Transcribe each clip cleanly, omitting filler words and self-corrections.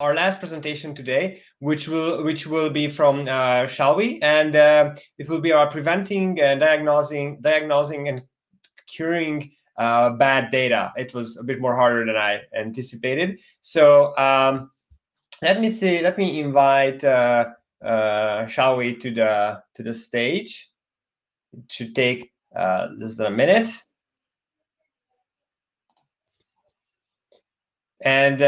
our last presentation today, which will be from Shailvi, and it will be our preventing and diagnosing and curing bad data. It was a bit more harder than I anticipated. So let me invite Shailvi to the stage. It should take less than a minute. And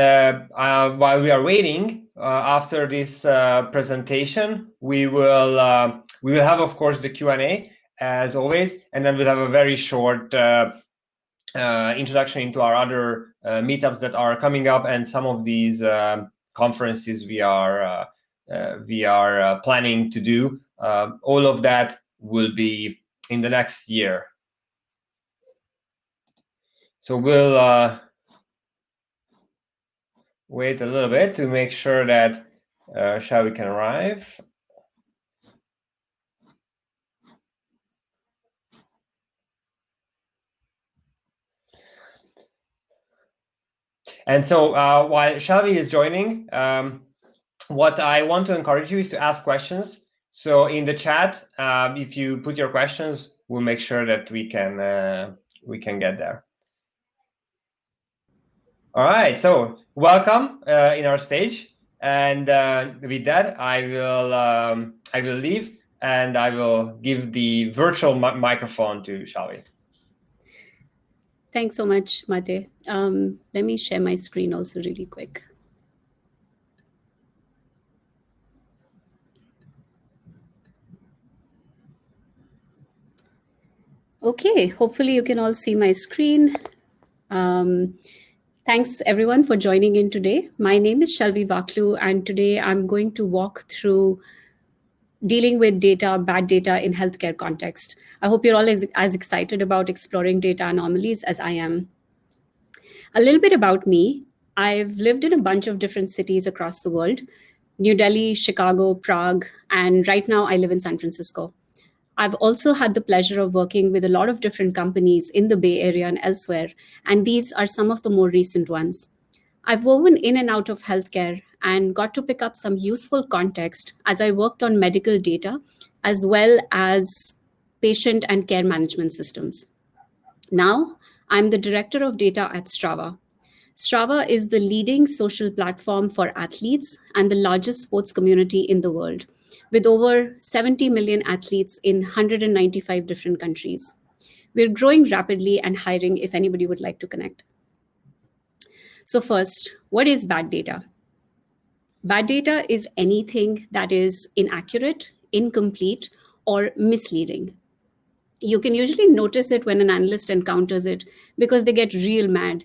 while we are waiting, after this presentation, we will have, of course, the Q&A as always, and then we'll have a very short introduction into our other meetups that are coming up, and some of these conferences we are planning to do. All of that will be in the next year. So we'll wait a little bit to make sure that Shailvi can arrive. And so while Shailvi is joining, what I want to encourage you is to ask questions. So in the chat, if you put your questions, we'll make sure that we can get there. All right, so welcome in our stage, and with that, I will leave, and I will give the virtual microphone to Shailvi. Thanks so much, Mate. Let me share my screen also really quick. Okay, hopefully you can all see my screen. Thanks everyone for joining in today. My name is Shailvi Wakhlu, and today I'm going to walk through dealing with data, bad data in healthcare context. I hope you're all as excited about exploring data anomalies as I am. A little bit about me. I've lived in a bunch of different cities across the world: New Delhi, Chicago, Prague, and right now I live in San Francisco. I've also had the pleasure of working with a lot of different companies in the Bay Area and elsewhere, and these are some of the more recent ones. I've woven in and out of healthcare and got to pick up some useful context as I worked on medical data, as well as patient and care management systems. Now, I'm the director of data at Strava. Strava is the leading social platform for athletes and the largest sports community in the world, with over 70 million athletes in 195 different countries. We're growing rapidly and hiring if anybody would like to connect. So first, what is bad data? Bad data is anything that is inaccurate, incomplete, or misleading. You can usually notice it when an analyst encounters it because they get real mad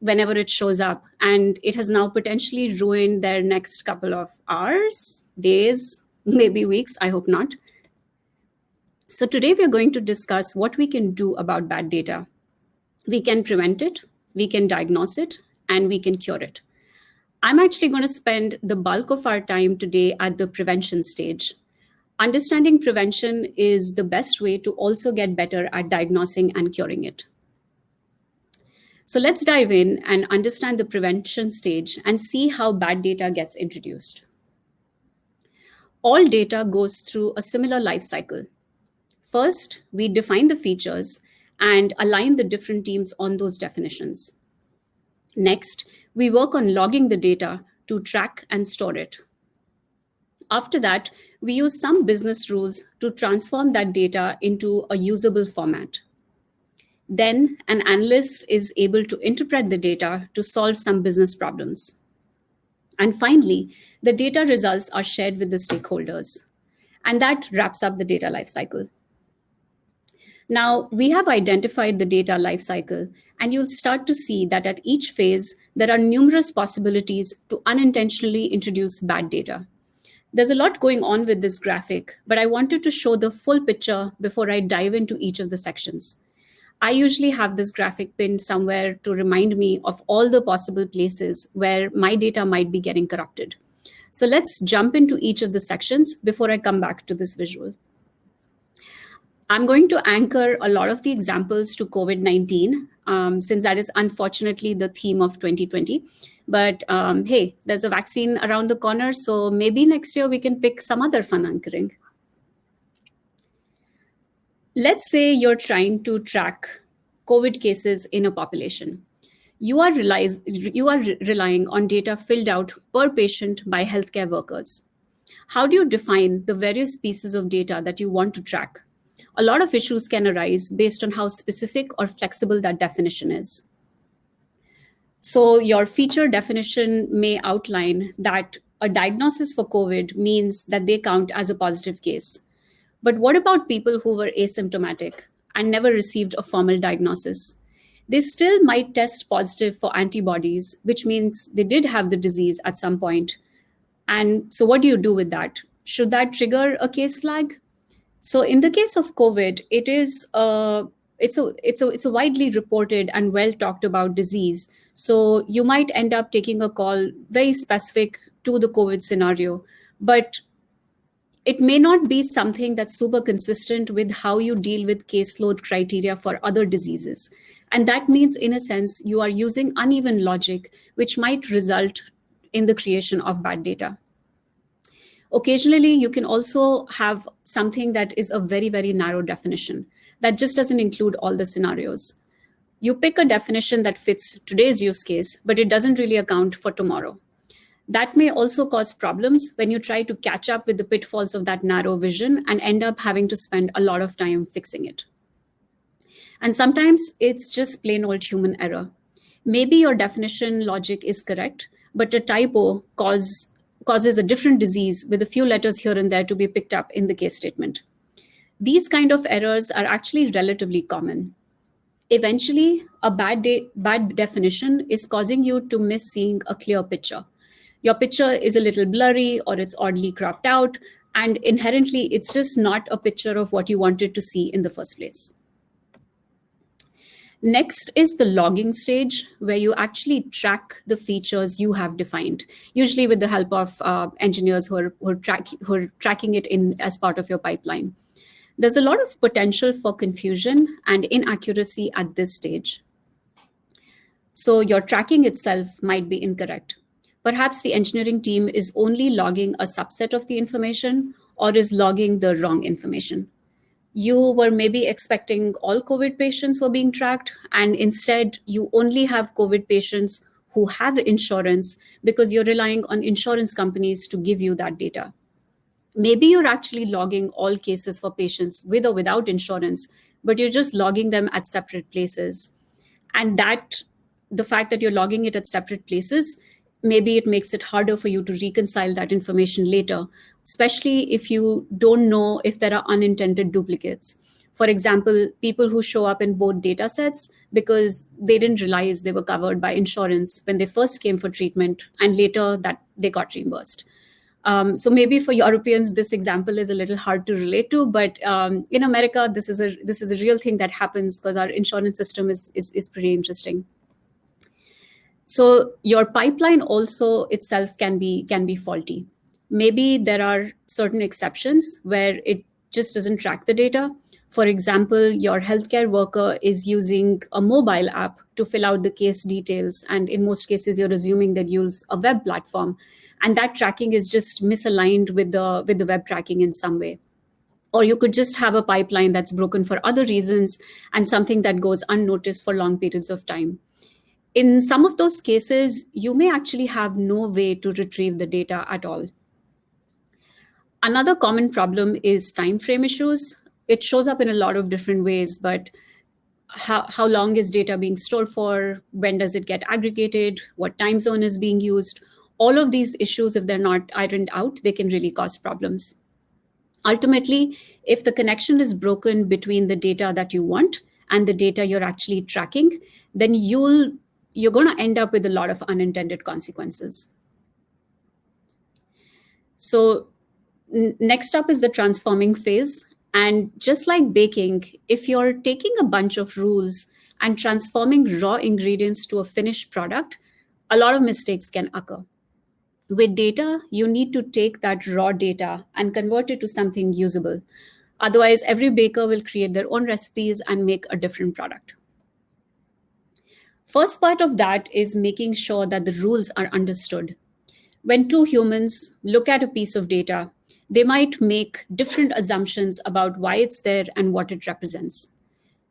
whenever it shows up, and it has now potentially ruined their next couple of hours, days, maybe weeks, I hope not. So today we're going to discuss what we can do about bad data. We can prevent it, we can diagnose it, and we can cure it. I'm actually going to spend the bulk of our time today at the prevention stage. Understanding prevention is the best way to also get better at diagnosing and curing it. So let's dive in and understand the prevention stage and see how bad data gets introduced. All data goes through a similar life cycle. First, we define the features and align the different teams on those definitions. Next, we work on logging the data to track and store it. After that, we use some business rules to transform that data into a usable format. Then an analyst is able to interpret the data to solve some business problems. And finally, the data results are shared with the stakeholders. And that wraps up the data lifecycle. Now, we have identified the data lifecycle, and you'll start to see that at each phase, there are numerous possibilities to unintentionally introduce bad data. There's a lot going on with this graphic, but I wanted to show the full picture before I dive into each of the sections. I usually have this graphic pinned somewhere to remind me of all the possible places where my data might be getting corrupted. So let's jump into each of the sections before I come back to this visual. I'm going to anchor a lot of the examples to COVID-19, since that is unfortunately the theme of 2020. But hey, there's a vaccine around the corner, so maybe next year we can pick some other fun anchoring. Let's say you're trying to track COVID cases in a population. You are relying on data filled out per patient by healthcare workers. How do you define the various pieces of data that you want to track? A lot of issues can arise based on how specific or flexible that definition is. So your feature definition may outline that a diagnosis for COVID means that they count as a positive case. But what about people who were asymptomatic and never received a formal diagnosis? They still might test positive for antibodies, which means they did have the disease at some point. And so what do you do with that? Should that trigger a case flag? So in the case of COVID, it's a widely reported and well talked about disease. So you might end up taking a call very specific to the COVID scenario, but it may not be something that's super consistent with how you deal with caseload criteria for other diseases. And that means, in a sense, you are using uneven logic, which might result in the creation of bad data. Occasionally, you can also have something that is a very, very narrow definition that just doesn't include all the scenarios. You pick a definition that fits today's use case, but it doesn't really account for tomorrow. That may also cause problems when you try to catch up with the pitfalls of that narrow vision and end up having to spend a lot of time fixing it. And sometimes it's just plain old human error. Maybe your definition logic is correct, but a typo causes a different disease with a few letters here and there to be picked up in the case statement. These kind of errors are actually relatively common. Eventually, a bad definition is causing you to miss seeing a clear picture. Your picture is a little blurry or it's oddly cropped out, and inherently, it's just not a picture of what you wanted to see in the first place. Next is the logging stage, where you actually track the features you have defined, usually with the help of engineers who are tracking it in as part of your pipeline. There's a lot of potential for confusion and inaccuracy at this stage. So your tracking itself might be incorrect. Perhaps the engineering team is only logging a subset of the information or is logging the wrong information. You were maybe expecting all COVID patients were being tracked, and instead you only have COVID patients who have insurance because you're relying on insurance companies to give you that data. Maybe you're actually logging all cases for patients with or without insurance, but you're just logging them at separate places. And the fact that you're logging it at separate places, maybe it makes it harder for you to reconcile that information later, especially if you don't know if there are unintended duplicates. For example, people who show up in both data sets because they didn't realize they were covered by insurance when they first came for treatment, and later that they got reimbursed. So maybe for Europeans, this example is a little hard to relate to, but in America, this is a real thing that happens because our insurance system is pretty interesting. So your pipeline also itself can be faulty. Maybe there are certain exceptions where it just doesn't track the data. For example, your healthcare worker is using a mobile app to fill out the case details. And in most cases, you're assuming they use a web platform. And that tracking is just misaligned with the web tracking in some way. Or you could just have a pipeline that's broken for other reasons and something that goes unnoticed for long periods of time. In some of those cases, you may actually have no way to retrieve the data at all. Another common problem is time frame issues. It shows up in a lot of different ways, but how long is data being stored for? When does it get aggregated? What time zone is being used? All of these issues, if they're not ironed out, they can really cause problems. Ultimately, if the connection is broken between the data that you want and the data you're actually tracking, then you're going to end up with a lot of unintended consequences. So next up is the transforming phase. And just like baking, if you're taking a bunch of rules and transforming raw ingredients to a finished product, a lot of mistakes can occur. With data, you need to take that raw data and convert it to something usable. Otherwise, every baker will create their own recipes and make a different product. First part of that is making sure that the rules are understood. When two humans look at a piece of data, they might make different assumptions about why it's there and what it represents.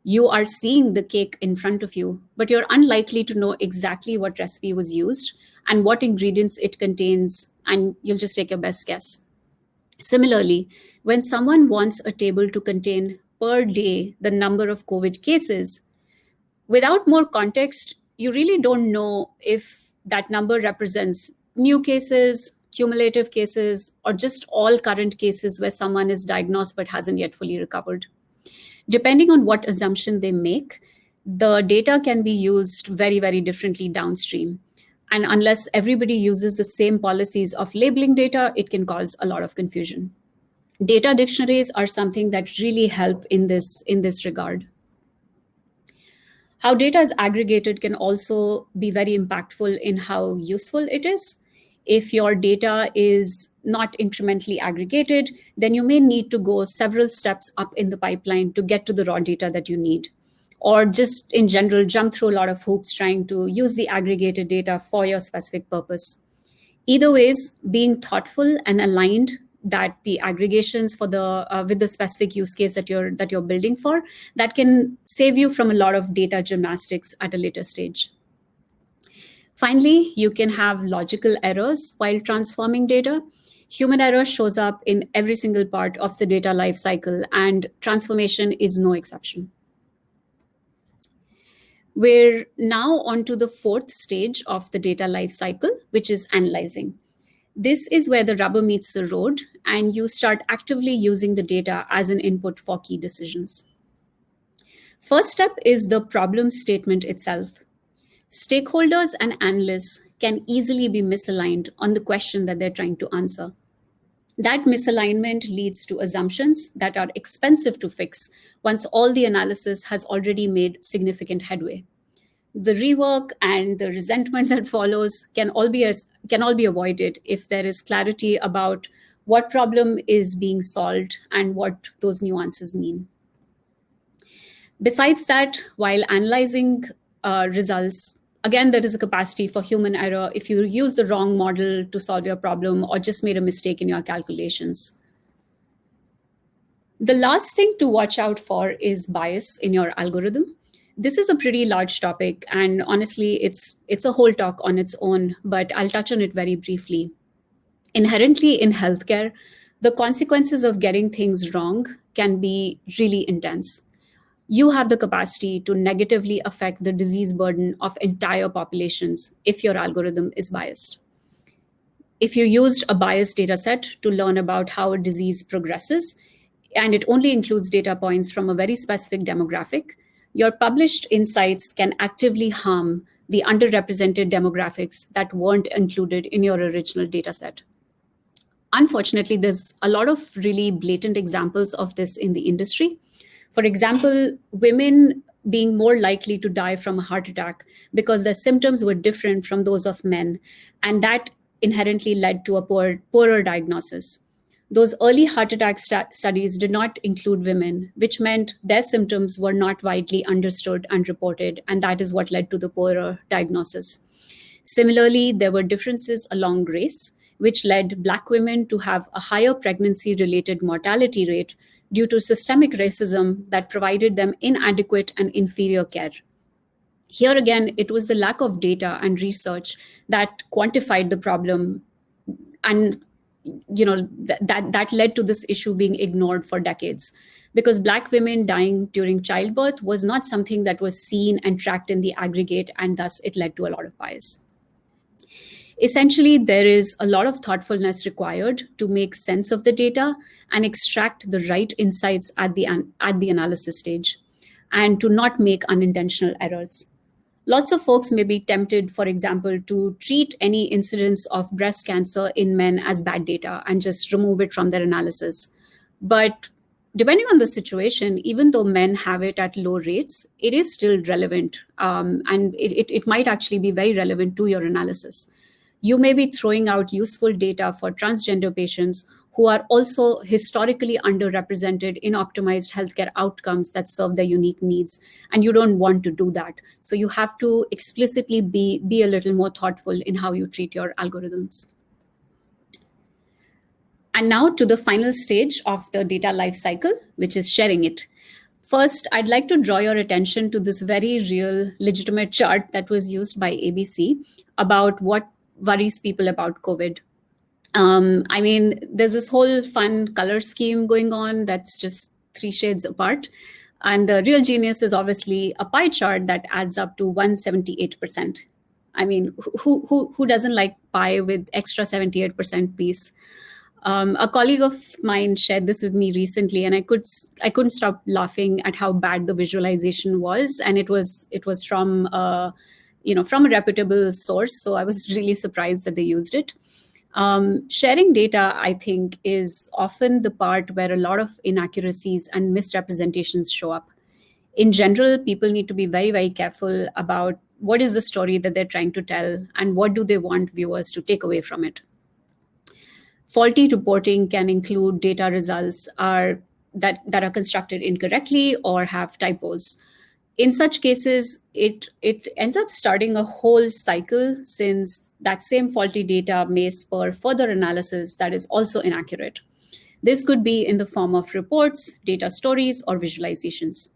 You are seeing the cake in front of you, but you're unlikely to know exactly what recipe was used and what ingredients it contains, and you'll just take your best guess. Similarly, when someone wants a table to contain per day the number of COVID cases, without more context, you really don't know if that number represents new cases, cumulative cases, or just all current cases where someone is diagnosed but hasn't yet fully recovered. Depending on what assumption they make, the data can be used very, very differently downstream. And unless everybody uses the same policies of labeling data, it can cause a lot of confusion. Data dictionaries are something that really help in this regard. How data is aggregated can also be very impactful in how useful it is. If your data is not incrementally aggregated, then you may need to go several steps up in the pipeline to get to the raw data that you need, or just in general, jump through a lot of hoops trying to use the aggregated data for your specific purpose. Either ways, being thoughtful and aligned that the aggregations for the with the specific use case that you're building for, that can save you from a lot of data gymnastics at a later stage. Finally, you can have logical errors while transforming data. Human error shows up in every single part of the data lifecycle, and transformation is no exception. We're now on to the fourth stage of the data lifecycle, which is analyzing. This is where the rubber meets the road, and you start actively using the data as an input for key decisions. First step is the problem statement itself. Stakeholders and analysts can easily be misaligned on the question that they're trying to answer. That misalignment leads to assumptions that are expensive to fix once all the analysis has already made significant headway. The rework and the resentment that follows can all be avoided if there is clarity about what problem is being solved and what those nuances mean. Besides that, while analyzing results, again, there is a capacity for human error if you use the wrong model to solve your problem or just made a mistake in your calculations. The last thing to watch out for is bias in your algorithm. This is a pretty large topic, and honestly, it's a whole talk on its own, but I'll touch on it very briefly. Inherently in healthcare, the consequences of getting things wrong can be really intense. You have the capacity to negatively affect the disease burden of entire populations if your algorithm is biased. If you used a biased data set to learn about how a disease progresses, and it only includes data points from a very specific demographic, your published insights can actively harm the underrepresented demographics that weren't included in your original data set. Unfortunately, there's a lot of really blatant examples of this in the industry. For example, women being more likely to die from a heart attack because their symptoms were different from those of men, and that inherently led to a poorer diagnosis. Those early heart attack studies did not include women, which meant their symptoms were not widely understood and reported, and that is what led to the poorer diagnosis. Similarly, there were differences along race, which led Black women to have a higher pregnancy-related mortality rate due to systemic racism that provided them inadequate and inferior care. Here again, it was the lack of data and research that quantified the problem, and that led to this issue being ignored for decades, because Black women dying during childbirth was not something that was seen and tracked in the aggregate, and thus it led to a lot of bias. Essentially, there is a lot of thoughtfulness required to make sense of the data and extract the right insights at the analysis stage, and to not make unintentional errors. Lots of folks may be tempted, for example, to treat any incidence of breast cancer in men as bad data and just remove it from their analysis. But depending on the situation, even though men have it at low rates, it is still relevant, and it might actually be very relevant to your analysis. You may be throwing out useful data for transgender patients who are also historically underrepresented in optimized healthcare outcomes that serve their unique needs. And you don't want to do that. So you have to explicitly be a little more thoughtful in how you treat your algorithms. And now to the final stage of the data lifecycle, which is sharing it. First, I'd like to draw your attention to this very real, legitimate chart that was used by ABC about what worries people about COVID. I mean, there's this whole fun color scheme going on that's just 3 shades apart. And the real genius is obviously a pie chart that adds up to 178%. I mean, who doesn't like pie with extra 78% piece? A colleague of mine shared this with me recently, and I couldn't stop laughing at how bad the visualization was. And it was from from a reputable source, so I was really surprised that they used it. Sharing data, I think, is often the part where a lot of inaccuracies and misrepresentations show up. In general, people need to be very, very careful about what is the story that they're trying to tell and what do they want viewers to take away from it. Faulty reporting can include data results that are constructed incorrectly or have typos. In such cases, it ends up starting a whole cycle, since that same faulty data may spur further analysis that is also inaccurate. This could be in the form of reports, data stories, or visualizations.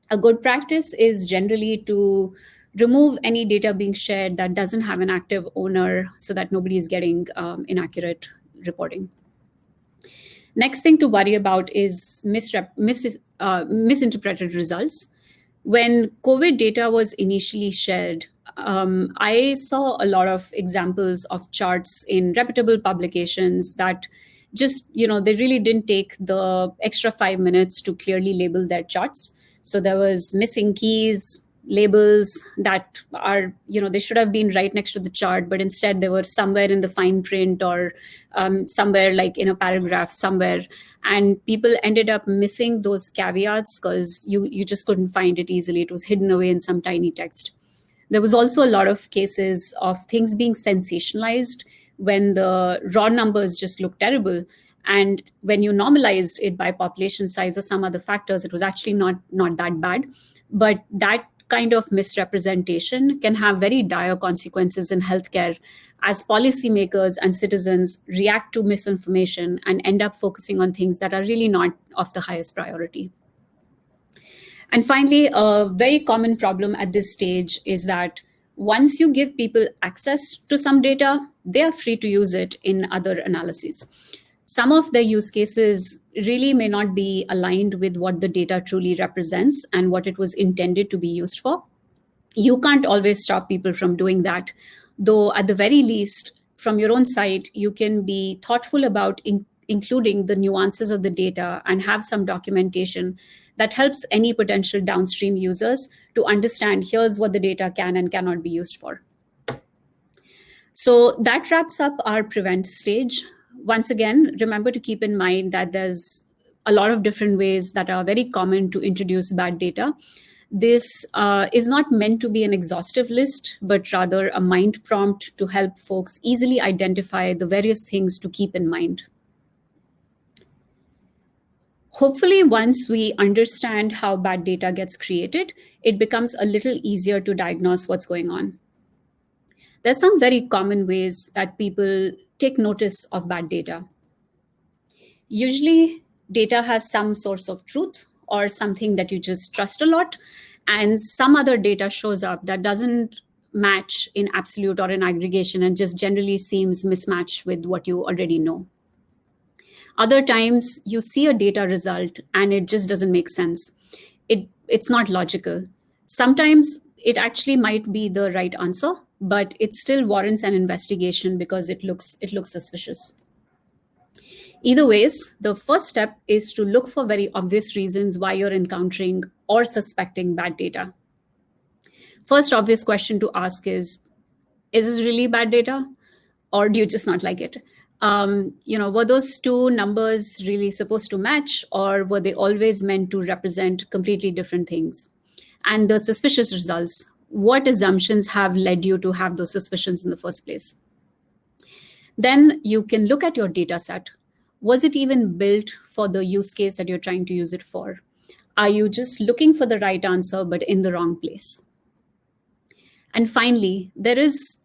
A good practice is generally to remove any data being shared that doesn't have an active owner, so that nobody is getting inaccurate reporting. Next thing to worry about is misinterpreted results. When COVID data was initially shared, I saw a lot of examples of charts in reputable publications that just, they really didn't take the extra 5 minutes to clearly label their charts. So there was missing keys, labels that are, they should have been right next to the chart, but instead they were somewhere in the fine print or somewhere like in a paragraph somewhere. And people ended up missing those caveats because you just couldn't find it easily. It was hidden away in some tiny text. There was also a lot of cases of things being sensationalized when the raw numbers just looked terrible. And when you normalized it by population size or some other factors, it was actually not that bad. But that kind of misrepresentation can have very dire consequences in healthcare as policymakers and citizens react to misinformation and end up focusing on things that are really not of the highest priority. And finally, a very common problem at this stage is that once you give people access to some data, they are free to use it in other analyses. Some of the use cases really may not be aligned with what the data truly represents and what it was intended to be used for. You can't always stop people from doing that, though at the very least, from your own side, you can be thoughtful about including the nuances of the data and have some documentation that helps any potential downstream users to understand here's what the data can and cannot be used for. So that wraps up our prevent stage. Once again, remember to keep in mind that there's a lot of different ways that are very common to introduce bad data. This is not meant to be an exhaustive list, but rather a mind prompt to help folks easily identify the various things to keep in mind. Hopefully, once we understand how bad data gets created, it becomes a little easier to diagnose what's going on. There's some very common ways that people take notice of bad data. Usually, data has some source of truth or something that you just trust a lot, and some other data shows up that doesn't match in absolute or in aggregation and just generally seems mismatched with what you already know. Other times, you see a data result and it just doesn't make sense. It's not logical. Sometimes it actually might be the right answer, but it still warrants an investigation because it looks suspicious. Either ways, the first step is to look for very obvious reasons why you're encountering or suspecting bad data. First obvious question to ask is this really bad data, or do you just not like it? Were those two numbers really supposed to match, or were they always meant to represent completely different things? And the suspicious results, what assumptions have led you to have those suspicions in the first place? Then you can look at your data set. Was it even built for the use case that you're trying to use it for? Are you just looking for the right answer but in the wrong place? And finally, there is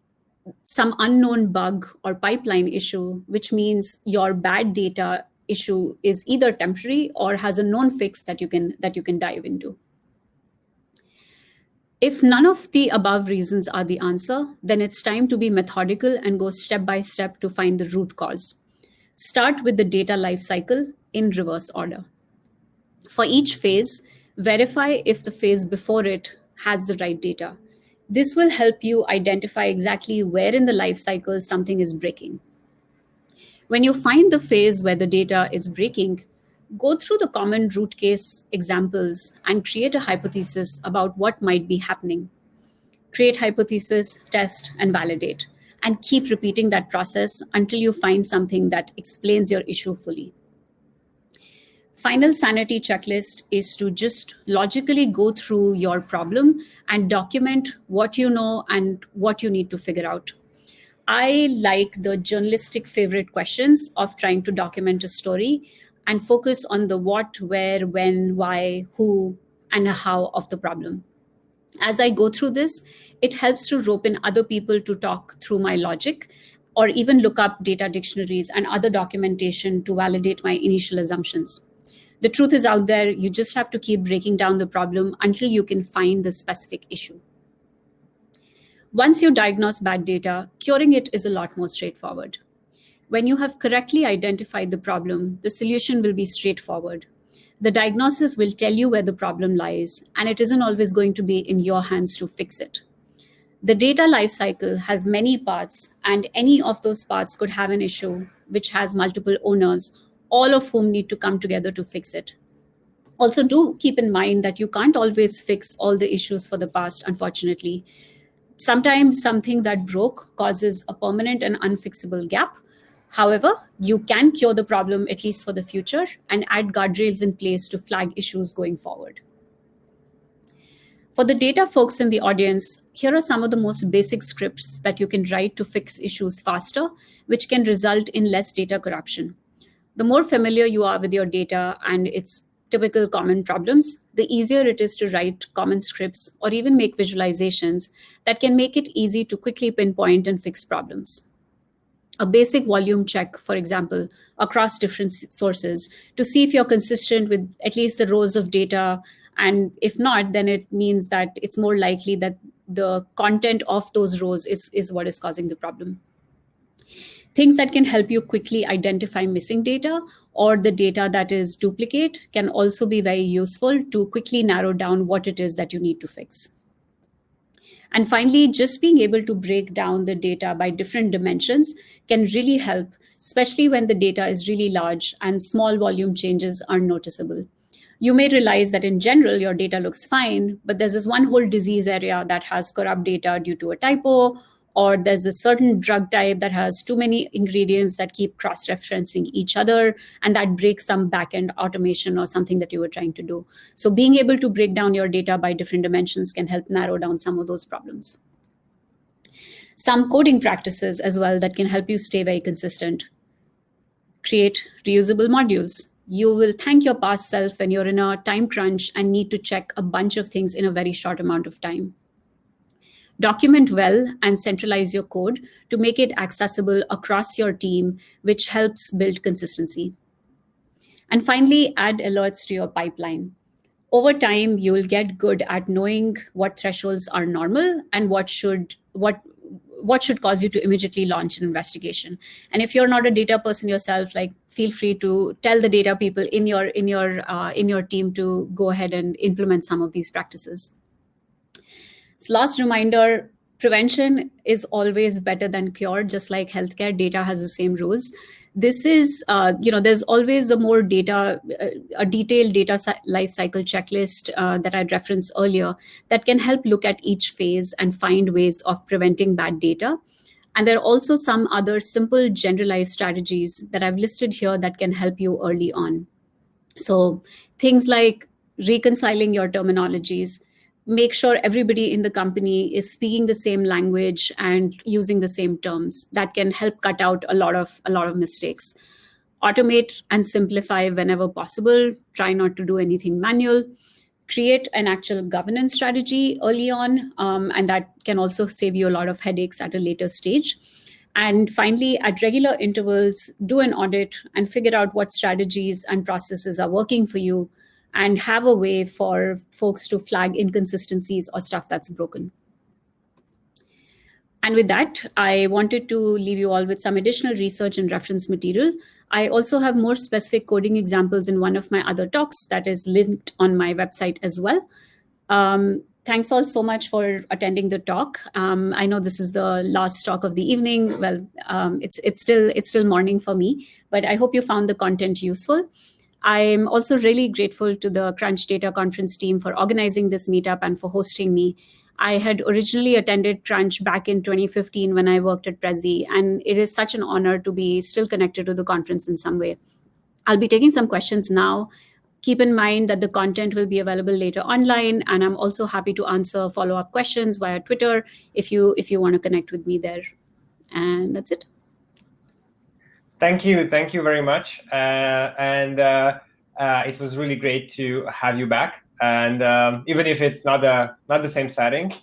some unknown bug or pipeline issue, which means your bad data issue is either temporary or has a known fix that you can dive into. If none of the above reasons are the answer, then it's time to be methodical and go step by step to find the root cause. Start with the data lifecycle in reverse order. For each phase, verify if the phase before it has the right data. This will help you identify exactly where in the lifecycle something is breaking. When you find the phase where the data is breaking, go through the common root case examples and create a hypothesis about what might be happening. Create hypothesis, test, and validate, and keep repeating that process until you find something that explains your issue fully. Final sanity checklist is to just logically go through your problem and document what you know and what you need to figure out. I like the journalistic favorite questions of trying to document a story and focus on the what, where, when, why, who, and how of the problem. As I go through this, it helps to rope in other people to talk through my logic, or even look up data dictionaries and other documentation to validate my initial assumptions. The truth is out there. You just have to keep breaking down the problem until you can find the specific issue. Once you diagnose bad data, curing it is a lot more straightforward. When you have correctly identified the problem, the solution will be straightforward. The diagnosis will tell you where the problem lies, and it isn't always going to be in your hands to fix it. The data lifecycle has many parts, and any of those parts could have an issue which has multiple owners, all of whom need to come together to fix it. Also, do keep in mind that you can't always fix all the issues for the past, unfortunately. Sometimes something that broke causes a permanent and unfixable gap. However, you can cure the problem, at least for the future, and add guardrails in place to flag issues going forward. For the data folks in the audience, here are some of the most basic scripts that you can write to fix issues faster, which can result in less data corruption. The more familiar you are with your data and its typical common problems, the easier it is to write common scripts or even make visualizations that can make it easy to quickly pinpoint and fix problems. A basic volume check, for example, across different sources to see if you're consistent with at least the rows of data. And if not, then it means that it's more likely that the content of those rows is what is causing the problem. Things that can help you quickly identify missing data or the data that is duplicate can also be very useful to quickly narrow down what it is that you need to fix. And finally, just being able to break down the data by different dimensions can really help, especially when the data is really large and small volume changes are noticeable. You may realize that in general, your data looks fine, but there's this one whole disease area that has corrupt data due to a typo, or there's a certain drug type that has too many ingredients that keep cross-referencing each other, and that breaks some backend automation or something that you were trying to do. So being able to break down your data by different dimensions can help narrow down some of those problems. Some coding practices as well that can help you stay very consistent. Create reusable modules. You will thank your past self when you're in a time crunch and need to check a bunch of things in a very short amount of time. Document well and centralize your code to make it accessible across your team, which helps build consistency. And finally, add alerts to your pipeline. Over time, you will get good at knowing what thresholds are normal and what should cause you to immediately launch an investigation. And if you're not a data person yourself, like, feel free to tell the data people in your team to go ahead and implement some of these practices. So last reminder, prevention is always better than cure. Just like healthcare, data has the same rules. This is, there's always a more detailed data lifecycle checklist that I referenced earlier that can help look at each phase and find ways of preventing bad data. And there are also some other simple generalized strategies that I've listed here that can help you early on. So things like reconciling your terminologies, make sure everybody in the company is speaking the same language and using the same terms. That can help cut out a lot of mistakes. Automate and simplify whenever possible. Try not to do anything manual. Create an actual governance strategy early on, and that can also save you a lot of headaches at a later stage. And finally, at regular intervals, do an audit and figure out what strategies and processes are working for you, and have a way for folks to flag inconsistencies or stuff that's broken. And with that, I wanted to leave you all with some additional research and reference material. I also have more specific coding examples in one of my other talks that is linked on my website as well. Thanks all so much for attending the talk. I know this is the last talk of the evening. Well, it's still morning for me, but I hope you found the content useful. I'm also really grateful to the Crunch Data Conference team for organizing this meetup and for hosting me. I had originally attended Crunch back in 2015 when I worked at Prezi, and it is such an honor to be still connected to the conference in some way. I'll be taking some questions now. Keep in mind that the content will be available later online, and I'm also happy to answer follow-up questions via Twitter if you want to connect with me there. And that's it. Thank you very much. It was really great to have you back. And even if it's not the same setting,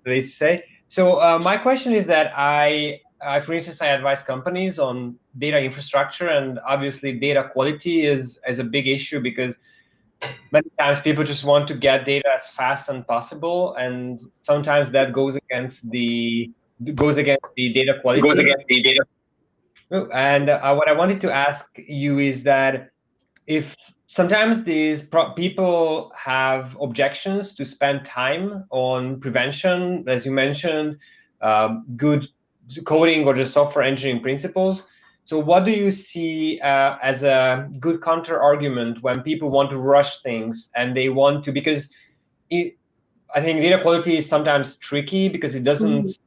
please to say. So my question is that for instance, I advise companies on data infrastructure, and obviously data quality is a big issue because many times people just want to get data as fast as possible, and sometimes that goes against the data quality. And what I wanted to ask you is that if sometimes these people have objections to spend time on prevention, as you mentioned, good coding or just software engineering principles. So what do you see as a good counter argument when people want to rush things and they want to, because I think data quality is sometimes tricky because it doesn't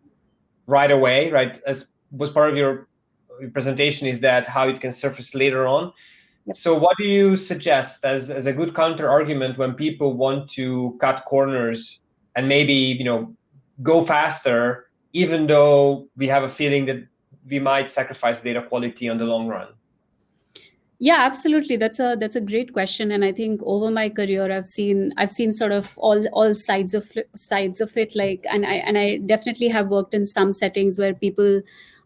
right away, right? As was part of your presentation, is that how it can surface later on. Yep. So what do you suggest as a good counter argument when people want to cut corners and maybe go faster, even though we have a feeling that we might sacrifice data quality on the long run? Yeah, absolutely. That's a great question, and I think over my career, I've seen sort of all sides of it. Like, and I definitely have worked in some settings where people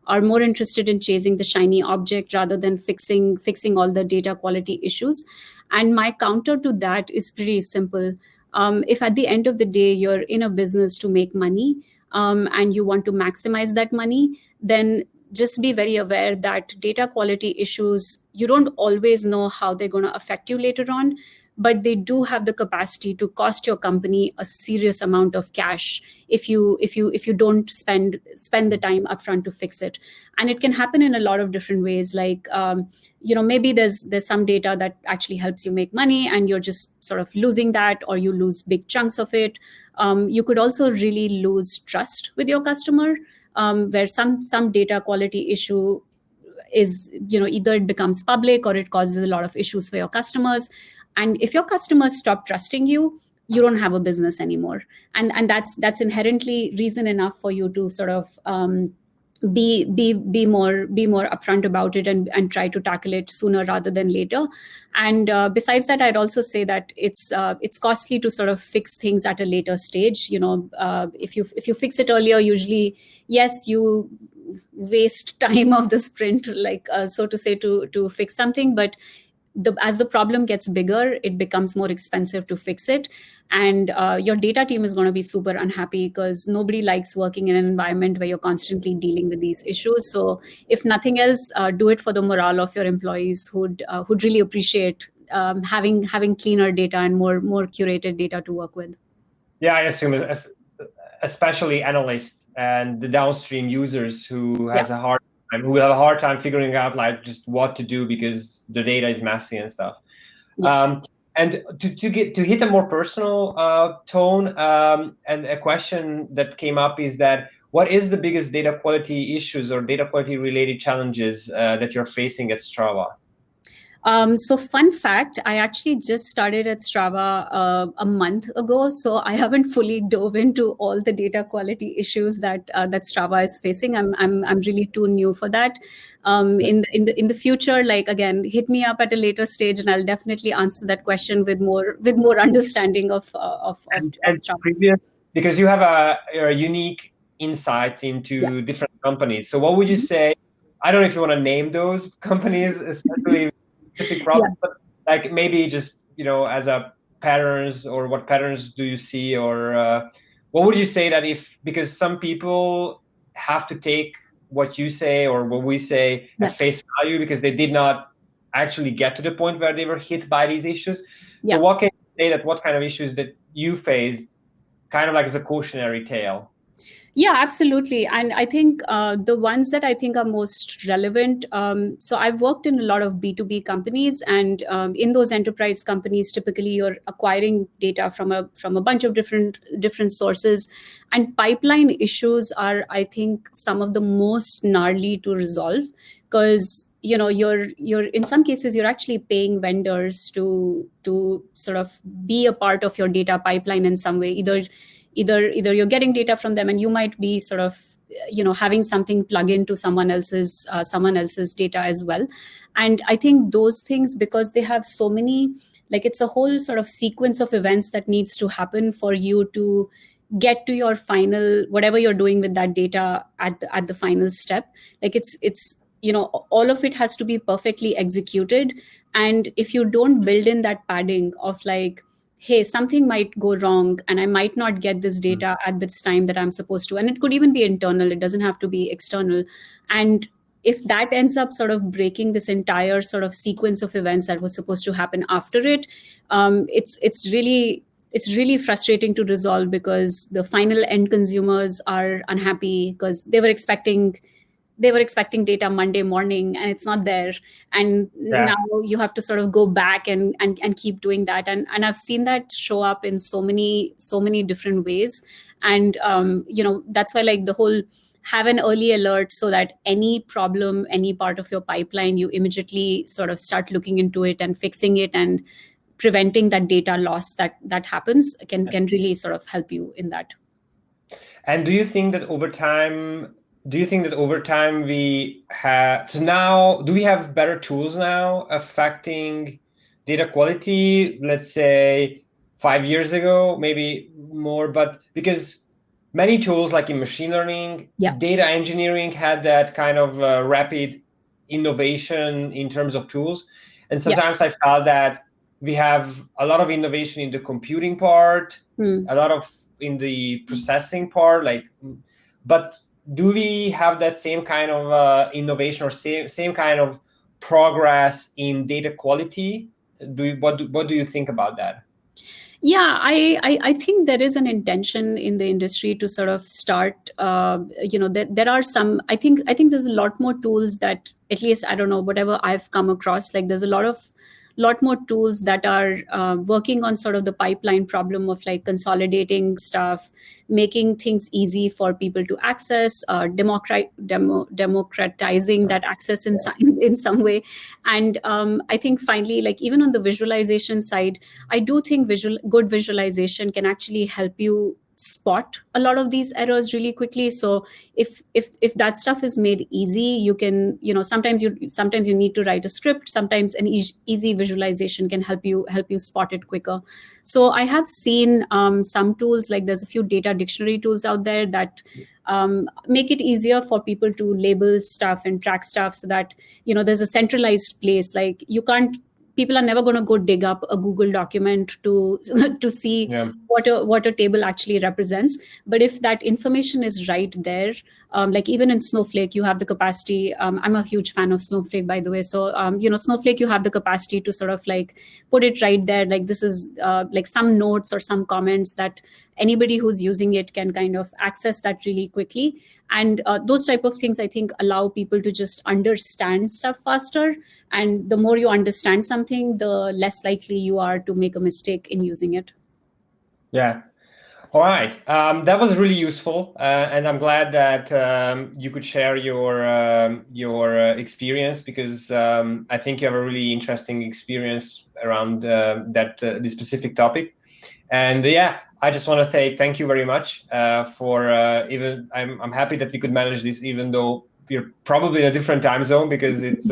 are more interested in chasing the shiny object rather than fixing all the data quality issues. And my counter to that is pretty simple. If at the end of the day you're in a business to make money, and you want to maximize that money, then just be very aware that data quality issues, you don't always know how they're going to affect you later on, but they do have the capacity to cost your company a serious amount of cash if you don't spend the time upfront to fix it. And it can happen in a lot of different ways. Like maybe there's some data that actually helps you make money and you're just sort of losing that, or you lose big chunks of it. You could also really lose trust with your customer, where some data quality issue is, either it becomes public or it causes a lot of issues for your customers. And if your customers stop trusting you, you don't have a business anymore. And that's inherently reason enough for you to sort of be more upfront about it and try to tackle it sooner rather than later. And besides that, I'd also say that it's costly to sort of fix things at a later stage. If you fix it earlier, usually, yes, you waste time of the sprint, like so to say, to fix something, but as the problem gets bigger, it becomes more expensive to fix it. And your data team is going to be super unhappy because nobody likes working in an environment where you're constantly dealing with these issues. So if nothing else, do it for the morale of your employees who'd really appreciate having cleaner data and more curated data to work with. Yeah, I assume especially analysts and the downstream users who have a hard time figuring out like just what to do because the data is messy and stuff. Yeah. And to hit a more personal tone, and a question that came up is that what is the biggest data quality issues or data quality related challenges that you're facing at Strava? So fun fact, I actually just started at Strava a month ago, so I haven't fully dove into all the data quality issues that Strava is facing. I'm really too new for that. In the future, like again, hit me up at a later stage, and I'll definitely answer that question with more understanding of And Strava. previous, because you have a unique insight Yeah, into different companies. So what would you say? I don't know if you want to name those companies, especially specific yeah. problems, but like maybe just, as a patterns, or what patterns do you see, or what would you say that if, because some people have to take what you say or what we say Yeah. at face value because they did not actually get to the point where they were hit by these issues. So Yeah. what can you say, that what kind of issues that you faced, kind of like as a cautionary tale? Yeah, absolutely. And I think the ones that I think are most relevant. So I've worked in a lot of B2B companies, and in those enterprise companies, typically you're acquiring data from a bunch of different sources, and pipeline issues are, I think, some of the most gnarly to resolve, because you're in some cases you're actually paying vendors to sort of be a part of your data pipeline in some way. Either you're getting data from them, and you might be sort of having something plug into someone else's data as well. And I think those things, because they have so many, like it's a whole sort of sequence of events that needs to happen for you to get to your final, whatever you're doing with that data at the final step. Like it's all of it has to be perfectly executed. And if you don't build in that padding of like, hey, something might go wrong and I might not get this data at this time that I'm supposed to. And it could even be internal, it doesn't have to be external. And if that ends up sort of breaking this entire sort of sequence of events that was supposed to happen after it, it's really frustrating to resolve, because the final end consumers are unhappy because they were expecting data Monday morning and it's not there. And Yeah. now you have to sort of go back and keep doing that. And I've seen that show up in so many different ways. And that's why, like, the whole have an early alert, so that any problem, any part of your pipeline, you immediately sort of start looking into it and fixing it, and preventing that data loss that happens can really sort of help you in that. And do you think that over time, we have, so now, do we have better tools now affecting data quality, let's say 5 years ago, maybe more, but because many tools like in machine learning, Yeah. data engineering had that kind of rapid innovation in terms of tools. And sometimes I felt that we have a lot of innovation in the computing part, a lot of in the processing part, but do we have that same kind of innovation, or same kind of progress in data quality? What do you think about that? Yeah, I think there is an intention in the industry to sort of start. There are some. I think there's a lot more tools that, at least I don't know, whatever I've come across. Like there's a lot more tools that are working on sort of the pipeline problem of like consolidating stuff, making things easy for people to access, democratizing that access in some way. And I think finally, like even on the visualization side, I do think good visualization can actually help you spot a lot of these errors really quickly. So if that stuff is made easy, you can, sometimes you need to write a script. Sometimes an easy visualization can help you spot it quicker. So I have seen some tools, like there's a few data dictionary tools out there that make it easier for people to label stuff and track stuff, so that there's a centralized place. Like people are never going to go dig up a Google document to to see what a table actually represents. But if that information is right there, like even in Snowflake, you have the capacity. I'm a huge fan of Snowflake, by the way. So Snowflake, you have the capacity to sort of like put it right there. Like this is like some notes or some comments that anybody who's using it can kind of access that really quickly. And those type of things, I think, allow people to just understand stuff faster. And the more you understand something, the less likely you are to make a mistake in using it. Yeah. All right, that was really useful, and I'm glad that you could share your experience, because I think you have a really interesting experience around this specific topic. And yeah, I just want to say thank you very much for even. I'm happy that we could manage this, even though we're probably in a different time zone, because it's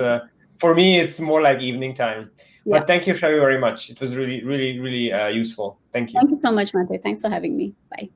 for me it's more like evening time. Yeah. But thank you, Shailvi, very much. It was really, really, really useful. Thank you. Thank you so much, Mate. Thanks for having me. Bye.